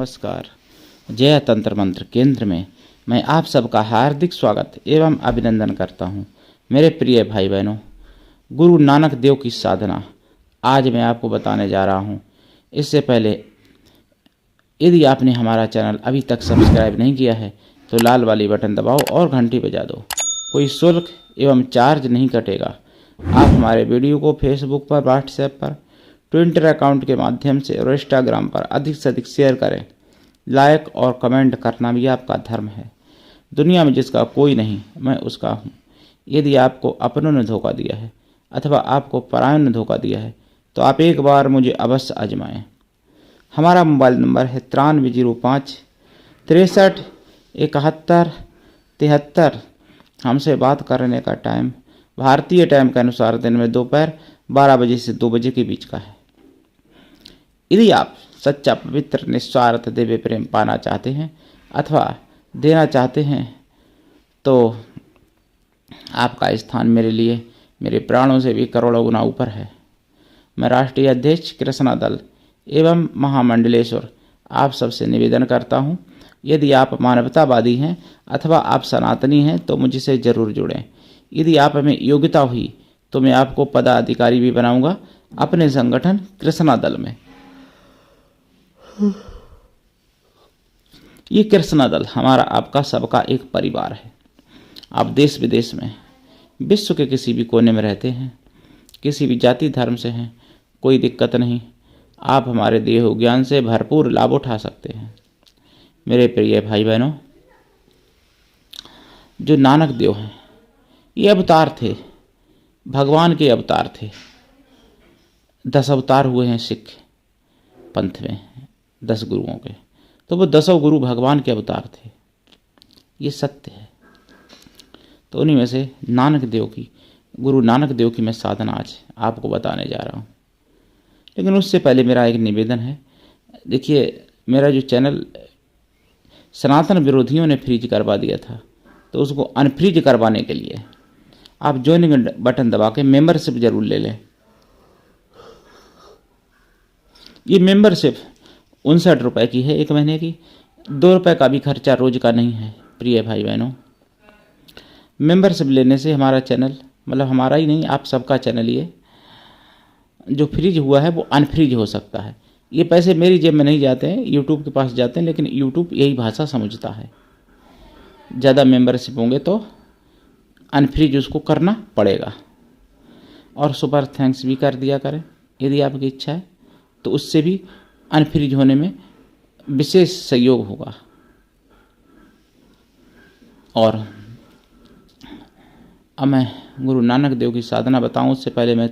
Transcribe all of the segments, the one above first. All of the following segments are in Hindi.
नमस्कार। जय तंत्र मंत्र केंद्र में मैं आप सबका हार्दिक स्वागत एवं अभिनंदन करता हूं। मेरे प्रिय भाई बहनों, गुरु नानक देव की साधना आज मैं आपको बताने जा रहा हूं। इससे पहले यदि आपने हमारा चैनल अभी तक सब्सक्राइब नहीं किया है तो लाल वाली बटन दबाओ और घंटी बजा दो। कोई शुल्क एवं चार्ज नहीं कटेगा। आप हमारे वीडियो को फेसबुक पर, व्हाट्सएप पर, ट्विटर अकाउंट के माध्यम से और इंस्टाग्राम पर अधिक से अधिक शेयर करें। लाइक और कमेंट करना भी आपका धर्म है। दुनिया में जिसका कोई नहीं, मैं उसका हूँ। यदि आपको अपनों ने धोखा दिया है अथवा आपको परायों ने धोखा दिया है तो आप एक बार मुझे अवश्य आजमाएं। हमारा मोबाइल नंबर है 9305 63 71 73। हमसे बात करने का टाइम भारतीय टाइम के अनुसार दिन में दोपहर 12 बजे से 2 बजे के बीच का है। यदि आप सच्चा, पवित्र, निस्वार्थ दिव्य प्रेम पाना चाहते हैं अथवा देना चाहते हैं तो आपका स्थान मेरे लिए मेरे प्राणों से भी करोड़ों गुना ऊपर है। मैं राष्ट्रीय अध्यक्ष कृष्णा दल एवं महामंडलेश्वर आप सबसे निवेदन करता हूं, यदि आप मानवतावादी हैं अथवा आप सनातनी हैं तो मुझसे जरूर जुड़ें। यदि आप में योग्यता हुई तो मैं आपको पदाधिकारी भी बनाऊंगा अपने संगठन कृष्णा दल में। ये कृष्णा दल हमारा आपका सबका एक परिवार है। आप देश विदेश में, विश्व के किसी भी कोने में रहते हैं, किसी भी जाति धर्म से हैं, कोई दिक्कत नहीं। आप हमारे दिए हुए ज्ञान से भरपूर लाभ उठा सकते हैं। मेरे प्रिय भाई बहनों, जो नानक देव हैं ये अवतार थे, भगवान के अवतार थे। 10 अवतार हुए हैं सिख पंथ में, 10 गुरुओं के, तो वो 10 गुरु भगवान के अवतार थे। ये सत्य है। तो उन्हीं में से नानक देव की, गुरु नानक देव की मैं साधना आज आपको बताने जा रहा हूँ। लेकिन उससे पहले मेरा एक निवेदन है। देखिए, मेरा जो चैनल सनातन विरोधियों ने फ्रीज करवा दिया था, तो उसको अनफ्रीज करवाने के लिए आप ज्वाइनिंग बटन दबा के मेंबरशिप जरूर ले लें। ये मेंबरशिप 59 रुपये की है 1 महीने की। 2 रुपये का भी खर्चा रोज का नहीं है। प्रिय भाई बहनों, मेंबरशिप लेने से हमारा चैनल, मतलब हमारा ही नहीं आप सबका चैनल, ये जो फ्रीज हुआ है वो अनफ्रीज हो सकता है। ये पैसे मेरी जेब में नहीं जाते हैं, यूट्यूब के पास जाते हैं, लेकिन यूट्यूब यही भाषा समझता है। ज़्यादा मेंबरशिप होंगे तो अनफ्रीज उसको करना पड़ेगा। और सुपर थैंक्स भी कर दिया करें यदि आपकी इच्छा है, तो उससे भी अनफ्रीज होने में विशेष सहयोग होगा। और अब मैं गुरु नानक देव की साधना बताऊं उससे पहले मैं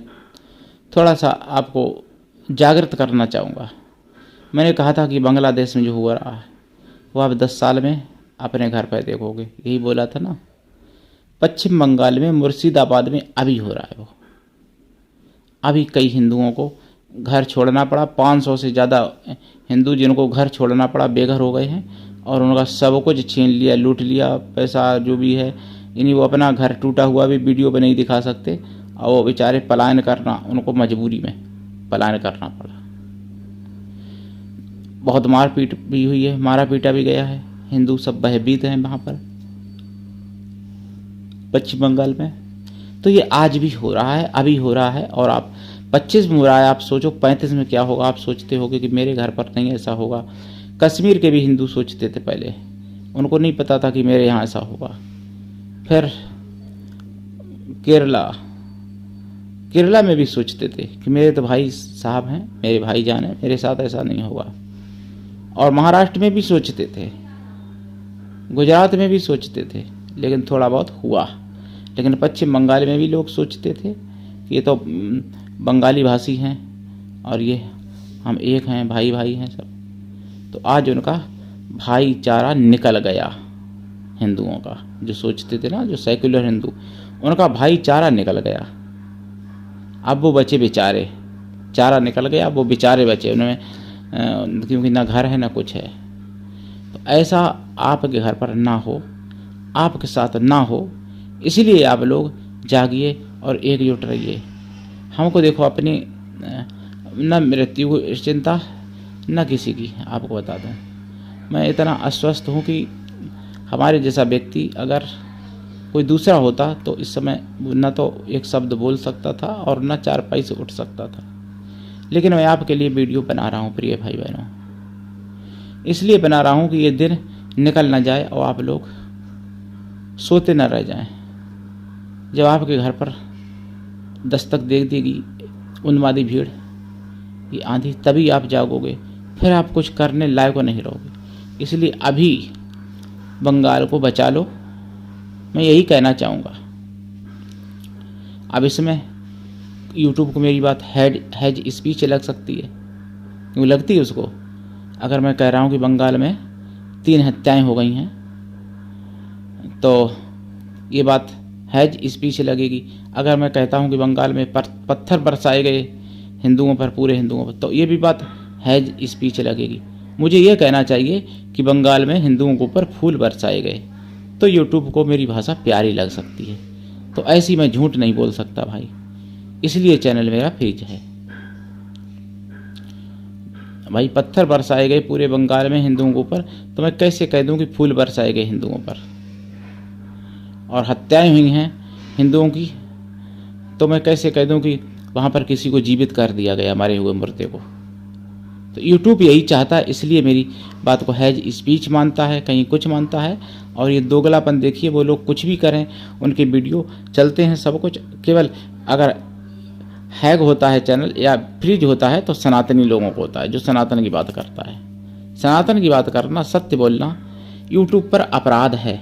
थोड़ा सा आपको जागृत करना चाहूँगा। मैंने कहा था कि बांग्लादेश में जो हो रहा है वो आप 10 साल में अपने घर पर देखोगे, यही बोला था ना। पश्चिम बंगाल में मुर्शिदाबाद में अभी हो रहा है वो। अभी कई हिंदुओं को घर छोड़ना पड़ा। 500 से ज़्यादा हिंदू जिनको घर छोड़ना पड़ा बेघर हो गए हैं और उनका सब कुछ छीन लिया, लूट लिया, पैसा जो भी है। यानी वो अपना घर टूटा हुआ भी वीडियो पे नहीं दिखा सकते और वो बेचारे पलायन करना, उनको मजबूरी में पलायन करना पड़ा। बहुत मारपीट भी हुई है, मारा पीटा भी गया है। हिंदू सब भयभीत हैं वहाँ पर पश्चिम बंगाल में। तो ये आज भी हो रहा है, अभी हो रहा है। और आप 25 में हो रहा है, आप सोचो 35 में क्या होगा। आप सोचते होगे कि मेरे घर पर नहीं ऐसा होगा। कश्मीर के भी हिंदू सोचते थे पहले, उनको नहीं पता था कि मेरे यहाँ ऐसा होगा। फिर केरला में भी सोचते थे कि मेरे तो भाई साहब हैं, मेरे भाईजान हैं, मेरे साथ ऐसा नहीं होगा। और महाराष्ट्र में भी सोचते थे, गुजरात में भी सोचते थे, लेकिन थोड़ा बहुत हुआ। लेकिन पश्चिम बंगाल में भी लोग सोचते थे कि ये तो बंगाली भाषी हैं और ये हम एक हैं, भाई भाई हैं सब। तो आज उनका भाईचारा निकल गया। हिंदुओं का जो सोचते थे ना, जो सेक्युलर हिंदू, उनका भाईचारा निकल गया। अब वो बचे बेचारे, चारा निकल गया, अब वो बेचारे बचे उनमें, क्योंकि ना घर है ना कुछ है। तो ऐसा आपके घर पर ना हो, आपके साथ ना हो, इसीलिए आप लोग जागिए और एकजुट रहिए। हमको देखो अपनी न मृत्यु की चिंता न किसी की, आपको बता दूं। मैं इतना अस्वस्थ हूँ कि हमारे जैसा व्यक्ति अगर कोई दूसरा होता तो इस समय न तो एक शब्द बोल सकता था और न चारपाई से उठ सकता था। लेकिन मैं आपके लिए वीडियो बना रहा हूँ प्रिय भाई बहनों, इसलिए बना रहा हूँ कि ये दिन निकल न जाए और आप लोग सोते न रह जाएं। जब आपके घर पर दस्तक दे देगी उन्मादी भीड़ की आंधी, तभी आप जागोगे, फिर आप कुछ करने लायक नहीं रहोगे। इसलिए अभी बंगाल को बचा लो, मैं यही कहना चाहूँगा। अब इसमें यूट्यूब को मेरी बात हैज स्पीच लग सकती है, क्यों लगती है उसको? अगर मैं कह रहा हूँ कि बंगाल में 3 हत्याएं हो गई हैं तो ये बात हैज स्पीच लगेगी। अगर मैं कहता हूँ कि बंगाल में पत्थर बरसाए गए हिंदुओं पर, पूरे हिंदुओं पर, तो ये भी बात हैज स्पीच लगेगी। मुझे ये कहना चाहिए कि बंगाल में हिंदुओं के ऊपर फूल बरसाए गए, तो यूट्यूब को मेरी भाषा प्यारी लग सकती है। तो ऐसी मैं झूठ नहीं बोल सकता भाई, इसलिए चैनल मेरा फ्रीज है भाई। पत्थर बरसाए गए पूरे बंगाल में हिंदुओं के ऊपर, तो मैं कैसे कह दूं कि फूल बरसाए गए हिंदुओं पर? और हत्याएं हुई हैं हिंदुओं की, तो मैं कैसे कह दूं कि वहाँ पर किसी को जीवित कर दिया गया, मरे हुए मुर्दे को? तो यूट्यूब यही चाहता है, इसलिए मेरी बात को हैज स्पीच मानता है, कहीं कुछ मानता है। और ये दोगलापन देखिए, वो लोग कुछ भी करें, उनके वीडियो चलते हैं सब कुछ। केवल अगर हैग होता है चैनल या फ्रीज होता है तो सनातनी लोगों को होता है, जो सनातन की बात करता है। सनातन की बात करना, सत्य बोलना यूट्यूब पर अपराध है,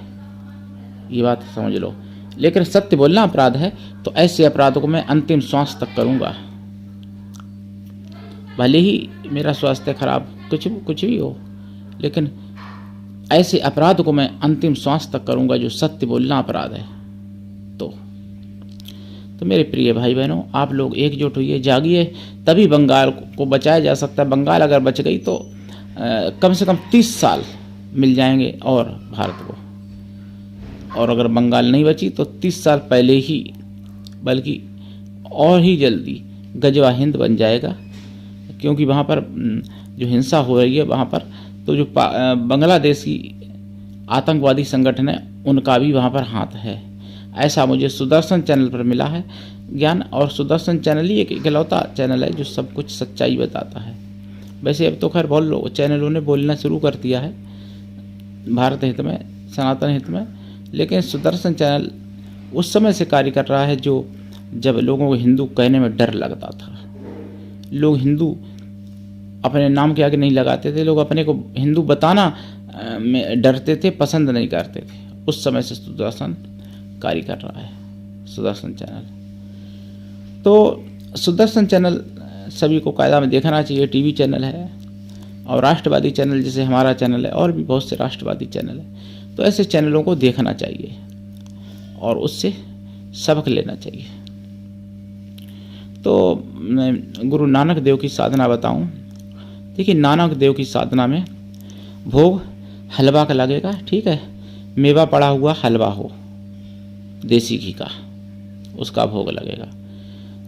ये बात समझ लो। लेकिन सत्य बोलना अपराध है, तो ऐसे अपराधों को मैं अंतिम श्वास तक करूँगा, भले ही मेरा स्वास्थ्य खराब कुछ भी हो, लेकिन ऐसे अपराध को मैं अंतिम श्वास तक करूँगा जो सत्य बोलना अपराध है। तो मेरे प्रिय भाई बहनों, आप लोग एकजुट होइए, जागिए, तभी बंगाल को बचाया जा सकता है। बंगाल अगर बच गई तो कम से कम 30 साल मिल जाएंगे और भारत को, और अगर बंगाल नहीं बची तो 30 साल पहले ही, बल्कि और ही जल्दी गजवा हिंद बन जाएगा। क्योंकि वहाँ पर जो हिंसा हो रही है वहाँ पर, तो जो बांग्लादेश की आतंकवादी संगठन है उनका भी वहाँ पर हाथ है, ऐसा मुझे सुदर्शन चैनल पर मिला है ज्ञान। और सुदर्शन चैनल ही एक इकलौता चैनल है जो सब कुछ सच्चाई बताता है। वैसे अब तो खैर बहुत लोग चैनलों ने बोलना शुरू कर दिया है भारत हित में, सनातन हित में, लेकिन सुदर्शन चैनल उस समय से कार्य कर रहा है जो जब लोगों को हिंदू कहने में डर लगता था। लोग हिंदू अपने नाम के आगे नहीं लगाते थे, लोग अपने को हिंदू बताना में डरते थे, पसंद नहीं करते थे। उस समय से सुदर्शन कार्य कर रहा है, सुदर्शन चैनल। तो सुदर्शन चैनल सभी को कायदा में देखना चाहिए। टीवी चैनल है और राष्ट्रवादी चैनल जैसे हमारा चैनल है, और भी बहुत से राष्ट्रवादी चैनल है, तो ऐसे चैनलों को देखना चाहिए और उससे सबक लेना चाहिए। तो मैं गुरु नानक देव की साधना बताऊं। देखिए, नानक देव की साधना में भोग हलवा का लगेगा, ठीक है, मेवा पड़ा हुआ हलवा हो देसी घी का, उसका भोग लगेगा।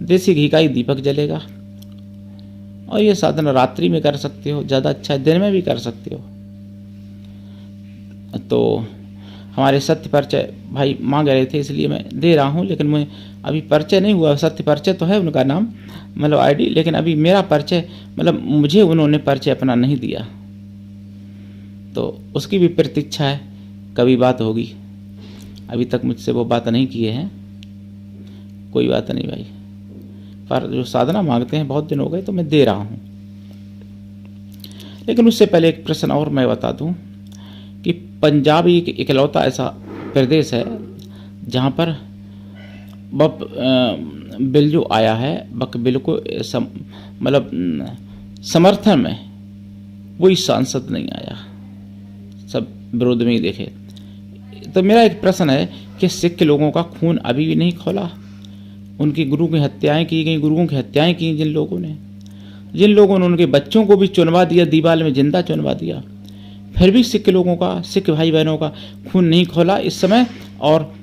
देसी घी का ही दीपक जलेगा। और ये साधना रात्रि में कर सकते हो, ज़्यादा अच्छा है, दिन में भी कर सकते हो। तो हमारे सत्य परिचय भाई मांग रहे थे, इसलिए मैं दे रहा हूँ। लेकिन मैं अभी परिचय नहीं हुआ, सत्य परिचय तो है उनका नाम, मतलब आईडी, लेकिन अभी मेरा परिचय, मतलब मुझे उन्होंने परिचय अपना नहीं दिया, तो उसकी भी प्रतीक्षा है, कभी बात होगी। अभी तक मुझसे वो बात नहीं किए हैं, कोई बात नहीं भाई, पर जो साधना मांगते हैं बहुत दिन हो गए, तो मैं दे रहा हूँ। लेकिन उससे पहले एक प्रश्न और मैं बता दूं कि पंजाब एक इकलौता ऐसा प्रदेश है जहाँ पर बिल जो आया है, बक बिल को मतलब समर्थन में कोई सांसद नहीं आया, सब विरोध में ही देखे। तो मेरा एक प्रश्न है कि सिख लोगों का खून अभी भी नहीं खौला? उनकी गुरु की हत्याएं की गई, गुरुओं की हत्याएं की जिन लोगों ने उनके बच्चों को भी चुनवा दिया, दीवार में जिंदा चुनवा दिया, फिर भी सिख लोगों का, सिख भाई बहनों का खून नहीं खौला इस समय। और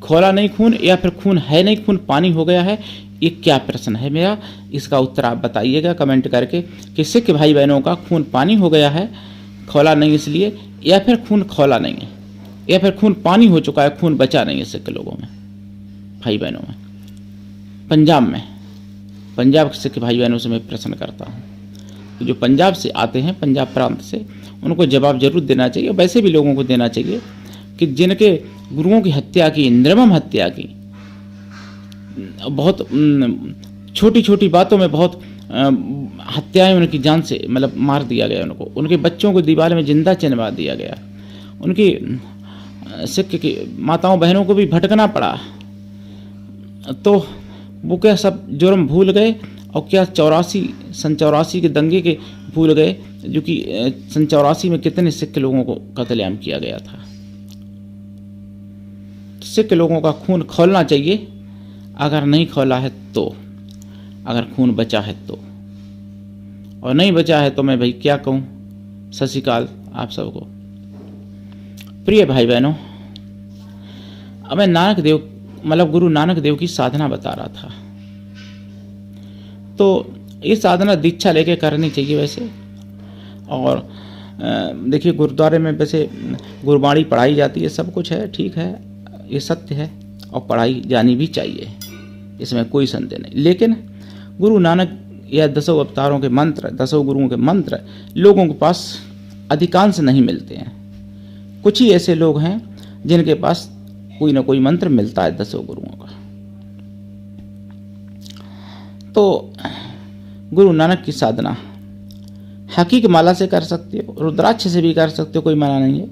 खौला नहीं खून, या फिर खून है नहीं, खून पानी हो गया है, ये क्या प्रश्न है मेरा? इसका उत्तर आप बताइएगा कमेंट करके कि सिख भाई बहनों का खून पानी हो गया है, खौला नहीं इसलिए, या फिर खून खौला नहीं है, या फिर खून पानी हो चुका है, खून बचा नहीं है सिख लोगों में, भाई बहनों में। पंजाब में, पंजाब के सिख भाई बहनों से मैं प्रश्न करता हूँ, तो जो पंजाब से आते हैं, पंजाब प्रांत से, उनको जवाब जरूर देना चाहिए, वैसे भी लोगों को देना चाहिए कि जिनके गुरुओं की हत्या की, निर्मम हत्या की, बहुत छोटी छोटी बातों में बहुत हत्याएं उनकी जान से मतलब मार दिया गया उनको, उनके बच्चों को दीवार में जिंदा चिनवा दिया गया, उनकी सिख की माताओं बहनों को भी भटकना पड़ा, तो वो क्या सब जुर्म भूल गए, और क्या सन 84 के दंगे के भूल गए, जो कि सन 84 में कितने सिख लोगों को कत्लेआम किया गया था। सिख लोगों का खून खौलना चाहिए, अगर नहीं खौला है तो, अगर खून बचा है तो, और नहीं बचा है तो मैं भाई क्या कहूँ। सत श्री अकाल आप सबको। प्रिय भाई बहनों, अब मैं नानक देव मतलब गुरु नानक देव की साधना बता रहा था, तो ये साधना दीक्षा लेके करनी चाहिए वैसे। और देखिए गुरुद्वारे में वैसे गुरबाणी पढ़ाई जाती है, सब कुछ है, ठीक है, ये सत्य है, और पढ़ाई जानी भी चाहिए, इसमें कोई संदेह नहीं। लेकिन गुरु नानक या 10 अवतारों के मंत्र, 10 गुरुओं के मंत्र लोगों के पास अधिकांश नहीं मिलते हैं। कुछ ही ऐसे लोग हैं जिनके पास कोई ना कोई मंत्र मिलता है 10 गुरुओं का। तो गुरु नानक की साधना हकीक माला से कर सकते हो, रुद्राक्ष से भी कर सकते हो, कोई मना नहीं है,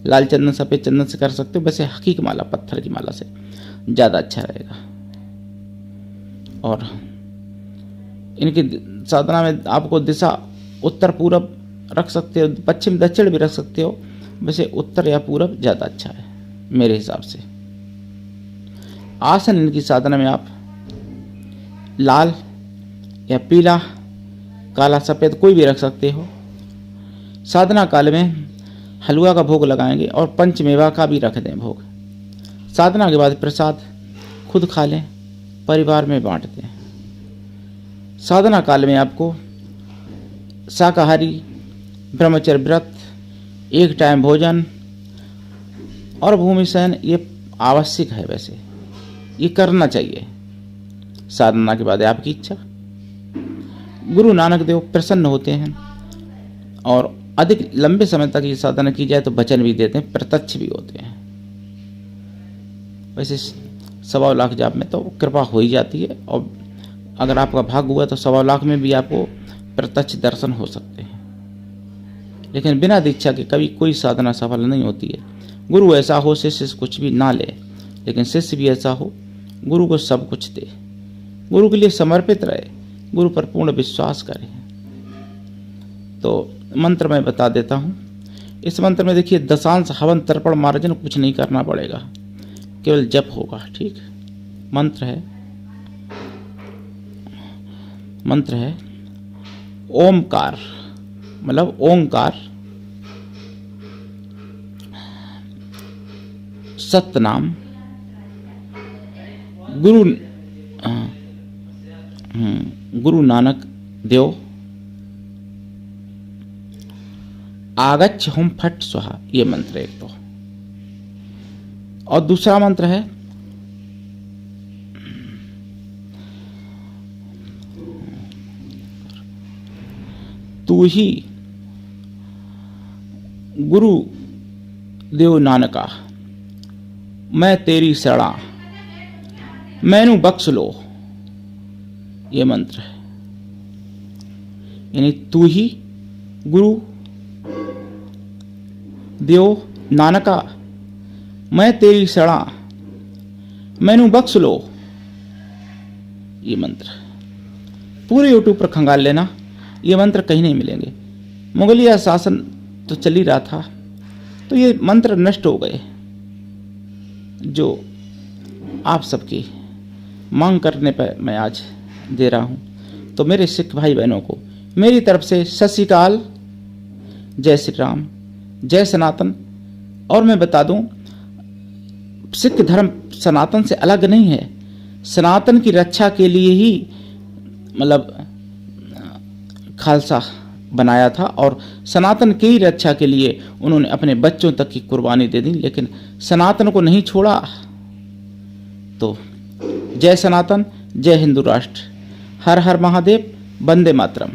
लाल चंदन सफेद चंदन से कर सकते हो, वैसे हकीक माला पत्थर की माला से ज़्यादा अच्छा रहेगा। और इनकी साधना में आपको दिशा उत्तर पूरब रख सकते हो, पश्चिम दक्षिण भी रख सकते हो, वैसे उत्तर या पूरब ज़्यादा अच्छा है मेरे हिसाब से। आसन इनकी साधना में आप लाल या पीला, काला, सफ़ेद कोई भी रख सकते हो। साधना काल में हलवा का भोग लगाएंगे और पंचमेवा का भी रख दें भोग। साधना के बाद प्रसाद खुद खा लें, परिवार में बांट दें। साधना काल में आपको शाकाहारी, ब्रह्मचर्य व्रत, एक टाइम भोजन और भूमि शयन ये आवश्यक है, वैसे ये करना चाहिए। साधना के बाद आपकी इच्छा। गुरु नानक देव प्रसन्न होते हैं, और अधिक लंबे समय तक ये साधना की जाए तो वचन भी देते हैं, प्रत्यक्ष भी होते हैं। वैसे 1.25 लाख जाप में तो कृपा हो ही जाती है, और अगर आपका भाग हुआ तो 1.25 लाख में भी आपको प्रत्यक्ष दर्शन हो सकते हैं। लेकिन बिना दीक्षा के कभी कोई साधना सफल नहीं होती है। गुरु ऐसा हो शिष्य कुछ भी ना ले, लेकिन शिष्य भी ऐसा हो गुरु को सब कुछ दे, गुरु के लिए समर्पित रहे, गुरु पर पूर्ण विश्वास करे। तो मंत्र मैं बता देता हूँ। इस मंत्र में देखिए दशांश, हवन, तर्पण, मार्जन कुछ नहीं करना पड़ेगा, केवल जप होगा, ठीक। मंत्र है ओमकार, मतलब ओंकार, सतनाम, गुरु नानक देव, आगच्छ हुम फट स्वाहा, ये मंत्र एक तो। और दूसरा मंत्र है तू ही गुरु देव नानका, मैं तेरी शरणा, मैनू बख्श लो, ये मंत्र है। यानी तू ही गुरु देव नानका, मैं तेरी शरणा, मैनू बख्श लो, ये मंत्र। पूरे यूट्यूब पर खंगाल लेना, ये मंत्र कहीं नहीं मिलेंगे। मुगलिया शासन तो चल ही रहा था, तो ये मंत्र नष्ट हो गए, जो आप सबकी मांग करने पर मैं आज दे रहा हूँ। तो मेरे सिख भाई बहनों को मेरी तरफ से सत श्री अकाल, जय श्री राम, जय सनातन। और मैं बता दूं, सिख धर्म सनातन से अलग नहीं है। सनातन की रक्षा के लिए ही मतलब खालसा बनाया था और सनातन की रक्षा के लिए उन्होंने अपने बच्चों तक की कुर्बानी दे दी, लेकिन सनातन को नहीं छोड़ा। तो जय सनातन, जय हिंदू राष्ट्र, हर हर महादेव, वंदे मातरम।